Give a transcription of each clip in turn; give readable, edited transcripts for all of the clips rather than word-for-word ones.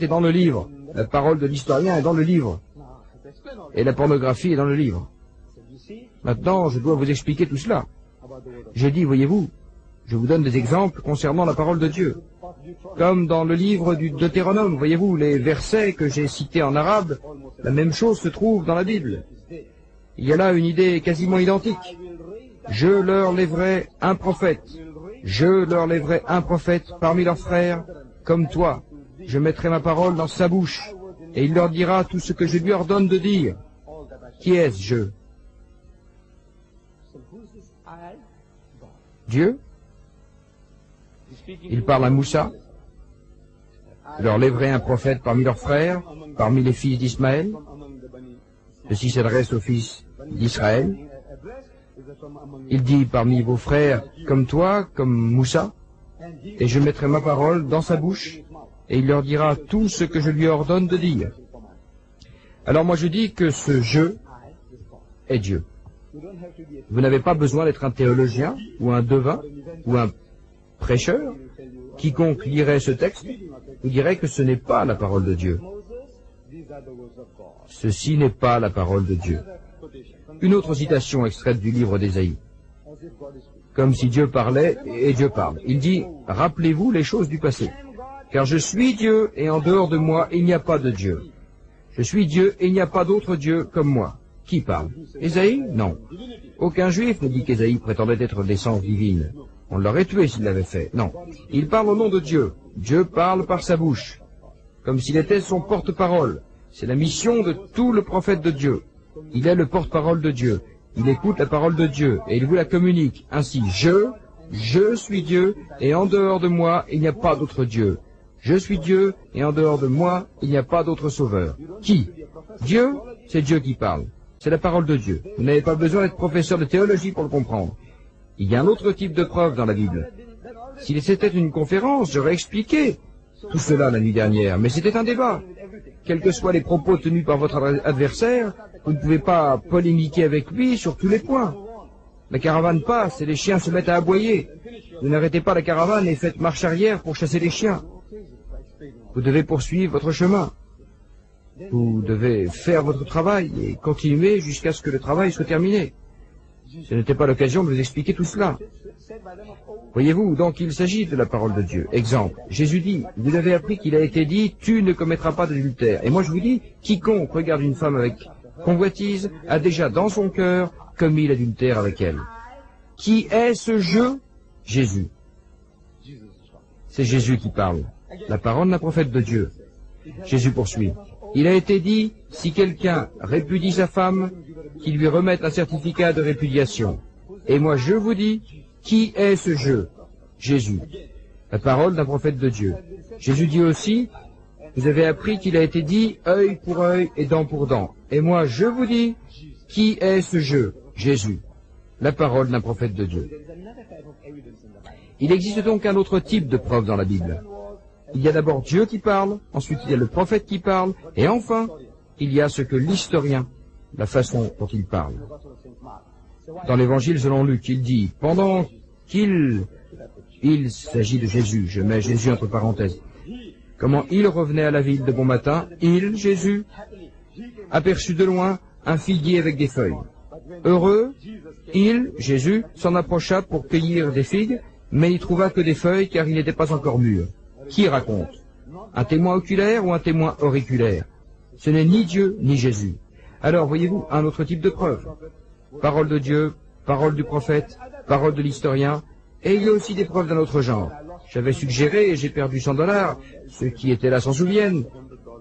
est dans le livre. La parole de l'historien est dans le livre. Et la pornographie est dans le livre. Maintenant, je dois vous expliquer tout cela. J'ai dit, voyez-vous, je vous donne des exemples concernant la parole de Dieu. Comme dans le livre du Deutéronome, voyez-vous, les versets que j'ai cités en arabe, la même chose se trouve dans la Bible. Il y a là une idée quasiment identique. Je leur lèverai un prophète. Je leur lèverai un prophète parmi leurs frères, comme toi. Je mettrai ma parole dans sa bouche, et il leur dira tout ce que je lui ordonne de dire. Qui est-ce, je? Dieu? Il parle à Moussa. Je leur lèverai un prophète parmi leurs frères, parmi les fils d'Ismaël. Ceci s'adresse aux fils d'Israël. Il dit parmi vos frères, comme toi, comme Moussa, et je mettrai ma parole dans sa bouche, et il leur dira tout ce que je lui ordonne de dire. Alors moi je dis que ce je est Dieu. Vous n'avez pas besoin d'être un théologien, ou un devin, ou un prêcheur. Quiconque lirait ce texte vous dirait que ce n'est pas la parole de Dieu. Ceci n'est pas la parole de Dieu. Une autre citation extraite du livre d'Ésaïe. Comme si Dieu parlait et Dieu parle. Il dit, rappelez-vous les choses du passé. Car je suis Dieu et en dehors de moi, il n'y a pas de Dieu. Je suis Dieu et il n'y a pas d'autre Dieu comme moi. Qui parle? Ésaïe? Non. Aucun juif ne dit qu'Ésaïe prétendait être d'essence divine. On l'aurait tué s'il l'avait fait. Non. Il parle au nom de Dieu. Dieu parle par sa bouche. Comme s'il était son porte-parole. C'est la mission de tout le prophète de Dieu. Il est le porte-parole de Dieu. Il écoute la parole de Dieu et il vous la communique. Ainsi, je suis Dieu et en dehors de moi, il n'y a pas d'autre Dieu. Je suis Dieu et en dehors de moi, il n'y a pas d'autre sauveur. Qui? Dieu, c'est Dieu qui parle. C'est la parole de Dieu. Vous n'avez pas besoin d'être professeur de théologie pour le comprendre. Il y a un autre type de preuve dans la Bible. Si c'était une conférence, j'aurais expliqué tout cela la nuit dernière, mais c'était un débat. Quels que soient les propos tenus par votre adversaire, vous ne pouvez pas polémiquer avec lui sur tous les points. La caravane passe et les chiens se mettent à aboyer. Vous n'arrêtez pas la caravane et faites marche arrière pour chasser les chiens. Vous devez poursuivre votre chemin. Vous devez faire votre travail et continuer jusqu'à ce que le travail soit terminé. Ce n'était pas l'occasion de vous expliquer tout cela. Voyez-vous, donc il s'agit de la parole de Dieu. Exemple, Jésus dit, vous avez appris qu'il a été dit, tu ne commettras pas d'adultère. Et moi je vous dis, quiconque regarde une femme avec convoitise a déjà dans son cœur commis l'adultère avec elle. Qui est ce je? Jésus. C'est Jésus qui parle. La parole d'un prophète de Dieu. Jésus poursuit. Il a été dit, si quelqu'un répudie sa femme, qu'il lui remette un certificat de répudiation. Et moi je vous dis, qui est ce je? Jésus. La parole d'un prophète de Dieu. Jésus dit aussi, vous avez appris qu'il a été dit, œil pour œil et dent pour dent. Et moi je vous dis, qui est ce je? Jésus. La parole d'un prophète de Dieu. Il existe donc un autre type de preuve dans la Bible. Il y a d'abord Dieu qui parle, ensuite il y a le prophète qui parle, et enfin, il y a ce que l'historien, la façon dont il parle. Dans l'évangile selon Luc, il dit, pendant il s'agit de Jésus, je mets Jésus entre parenthèses, comment il revenait à la ville de bon matin, il, Jésus, aperçut de loin un figuier avec des feuilles. Heureux, il, Jésus, s'en approcha pour cueillir des figues, mais il trouva que des feuilles car il n'était pas encore mûr. Qui raconte? Un témoin oculaire ou un témoin auriculaire? Ce n'est ni Dieu ni Jésus. Alors, voyez-vous, un autre type de preuve. Parole de Dieu, parole du prophète, parole de l'historien, et il y a aussi des preuves d'un autre genre. J'avais suggéré et j'ai perdu $100. Ceux qui étaient là s'en souviennent.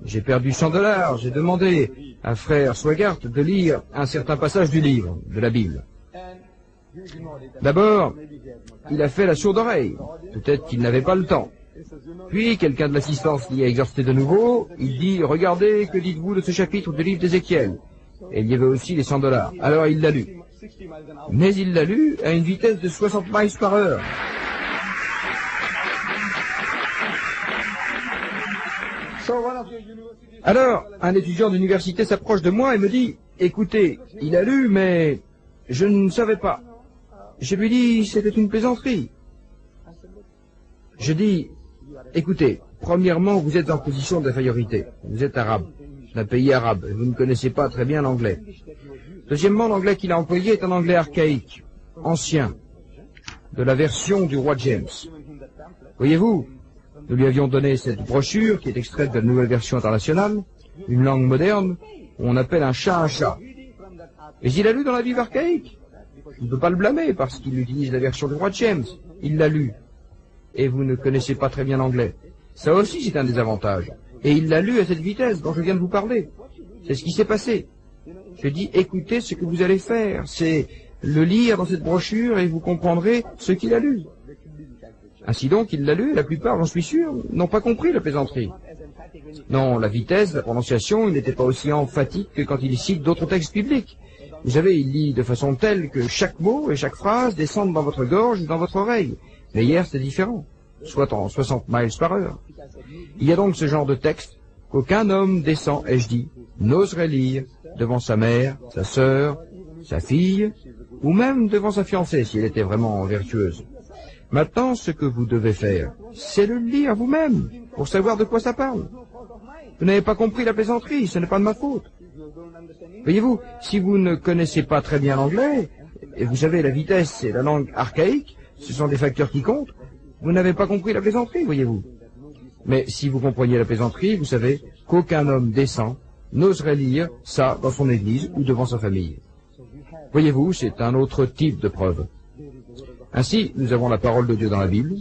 J'ai perdu $100. J'ai demandé à frère Swagart de lire un certain passage du livre, de la Bible. D'abord, il a fait la sourde oreille. Peut-être qu'il n'avait pas le temps. Puis, quelqu'un de l'assistance l'y a exhorté de nouveau. Il dit, regardez, que dites-vous de ce chapitre du livre d'Ézéchiel? Et il y avait aussi les $100. Alors il l'a lu. Mais il l'a lu à une vitesse de 60 miles par heure. Alors, un étudiant d'université s'approche de moi et me dit, écoutez, il a lu, mais je ne savais pas. Je lui dis, c'était une plaisanterie. Je dis, écoutez, Premièrement, vous êtes en position d'infériorité. Vous êtes arabe, d'un pays arabe, et vous ne connaissez pas très bien l'anglais. Deuxièmement, l'anglais qu'il a employé est un anglais archaïque, ancien, de la version du roi James. Voyez-vous, nous lui avions donné cette brochure qui est extraite de la nouvelle version internationale, une langue moderne, où on appelle un chat. Mais il a lu dans la Bible archaïque. On ne peut pas le blâmer parce qu'il utilise la version du roi James. Il l'a lu. Et vous ne connaissez pas très bien l'anglais. Ça aussi, c'est un désavantage. Et il l'a lu à cette vitesse dont je viens de vous parler. C'est ce qui s'est passé. Je dis, écoutez ce que vous allez faire. C'est le lire dans cette brochure et vous comprendrez ce qu'il a lu. Ainsi donc, il l'a lu et la plupart, j'en suis sûr, n'ont pas compris la plaisanterie. Non, la vitesse, la prononciation, il n'était pas aussi emphatique que quand il cite d'autres textes bibliques. Vous savez, il lit de façon telle que chaque mot et chaque phrase descendent dans votre gorge ou dans votre oreille. Mais hier, c'était différent, soit en 60 miles par heure. Il y a donc ce genre de texte qu'aucun homme décent, ai-je dit, n'oserait lire devant sa mère, sa sœur, sa fille, ou même devant sa fiancée, si elle était vraiment vertueuse. Maintenant, ce que vous devez faire, c'est le lire vous-même, pour savoir de quoi ça parle. Vous n'avez pas compris la plaisanterie, ce n'est pas de ma faute. Voyez-vous, si vous ne connaissez pas très bien l'anglais, et vous savez, la vitesse et la langue archaïque, ce sont des facteurs qui comptent, vous n'avez pas compris la plaisanterie, voyez-vous. Mais si vous compreniez la plaisanterie, vous savez qu'aucun homme décent n'oserait lire ça dans son église ou devant sa famille. Voyez-vous, c'est un autre type de preuve. Ainsi, nous avons la parole de Dieu dans la Bible,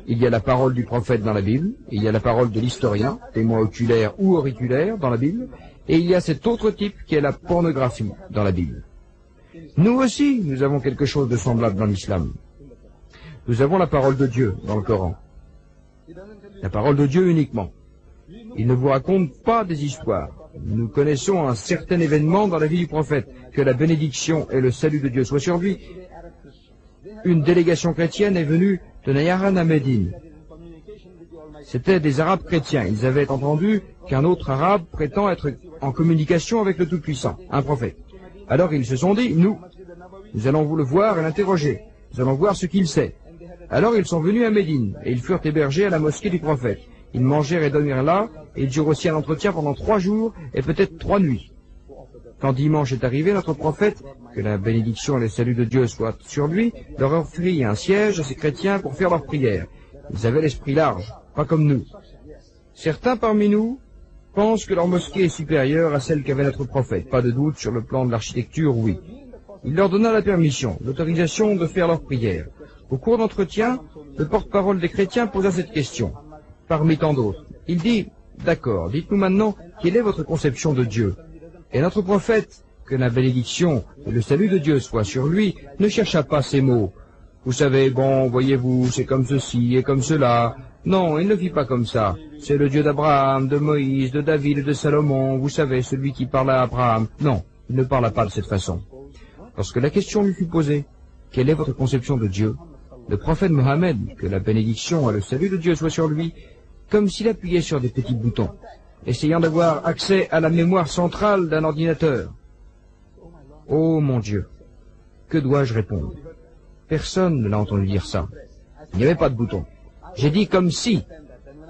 il y a la parole du prophète dans la Bible, il y a la parole de l'historien, témoin oculaire ou auriculaire dans la Bible, et il y a cet autre type qui est la pornographie dans la Bible. Nous aussi, nous avons quelque chose de semblable dans l'islam. Nous avons la parole de Dieu dans le Coran. La parole de Dieu uniquement. Il ne vous raconte pas des histoires. Nous connaissons un certain événement dans la vie du prophète, que la bénédiction et le salut de Dieu soient sur lui. Une délégation chrétienne est venue de Nayaran à Médine. C'étaient des Arabes chrétiens. Ils avaient entendu qu'un autre Arabe prétend être en communication avec le Tout-Puissant, un prophète. Alors ils se sont dit, nous allons vous le voir et l'interroger. Nous allons voir ce qu'il sait. Alors ils sont venus à Médine, et ils furent hébergés à la mosquée du prophète. Ils mangèrent et dormirent là, et ils eurent aussi un entretien pendant 3 jours, et peut-être 3 nuits. Quand dimanche est arrivé, notre prophète, que la bénédiction et le salut de Dieu soient sur lui, leur offrit un siège à ces chrétiens pour faire leur prière. Ils avaient l'esprit large, pas comme nous. Certains parmi nous pensent que leur mosquée est supérieure à celle qu'avait notre prophète. Pas de doute sur le plan de l'architecture, oui. Il leur donna la permission, l'autorisation de faire leur prière. Au cours d'entretien, le porte-parole des chrétiens posa cette question, parmi tant d'autres. Il dit, d'accord, dites-nous maintenant, quelle est votre conception de Dieu? Et notre prophète, que la bénédiction et le salut de Dieu soient sur lui, ne chercha pas ces mots. Vous savez, bon, voyez-vous, c'est comme ceci et comme cela. Non, il ne vit pas comme ça. C'est le Dieu d'Abraham, de Moïse, de David et de Salomon, vous savez, celui qui parla à Abraham. Non, il ne parla pas de cette façon. Lorsque la question lui fut posée, quelle est votre conception de Dieu? Le prophète Mohammed, que la bénédiction et le salut de Dieu soient sur lui, comme s'il appuyait sur des petits boutons, essayant d'avoir accès à la mémoire centrale d'un ordinateur. Oh mon Dieu, que dois-je répondre? Personne ne l'a entendu dire ça. Il n'y avait pas de bouton. J'ai dit comme si.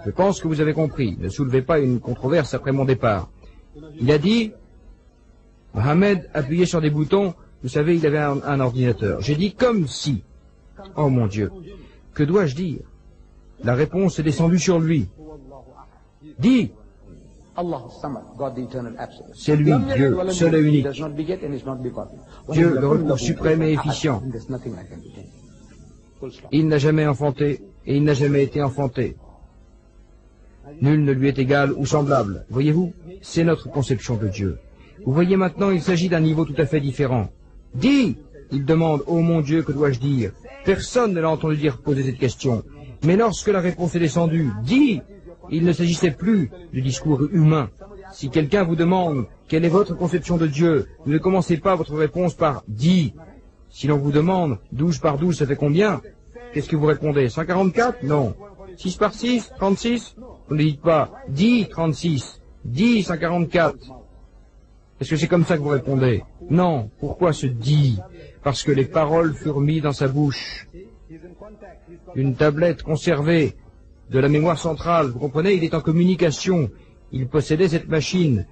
Je pense que vous avez compris. Ne soulevez pas une controverse après mon départ. Il a dit, Mohammed appuyait sur des boutons, vous savez, il avait un ordinateur. J'ai dit comme si. Oh mon Dieu, que dois-je dire? La réponse est descendue sur lui. Dis, c'est lui, Dieu, seul et unique. Dieu, le recours suprême et efficient. Il n'a jamais enfanté et il n'a jamais été enfanté. Nul ne lui est égal ou semblable. Voyez-vous, c'est notre conception de Dieu. Vous voyez maintenant, il s'agit d'un niveau tout à fait différent. Dis, il demande, oh mon Dieu, que dois-je dire? Personne ne l'a entendu dire poser cette question. Mais lorsque la réponse est descendue, dis, il ne s'agissait plus du discours humain. Si quelqu'un vous demande quelle est votre conception de Dieu, vous ne commencez pas votre réponse par « dis ». Si l'on vous demande 12 par 12, ça fait combien? Qu'est-ce que vous répondez? 144? Non. 6 par 6? 36? Vous ne dites pas « dis 36 »,« dis 144 ». Est-ce que c'est comme ça que vous répondez? Non. Pourquoi ce « dis » ? Parce que les paroles furent mises dans sa bouche. Une tablette conservée de la mémoire centrale. Vous comprenez, il est en communication. Il possédait cette machine.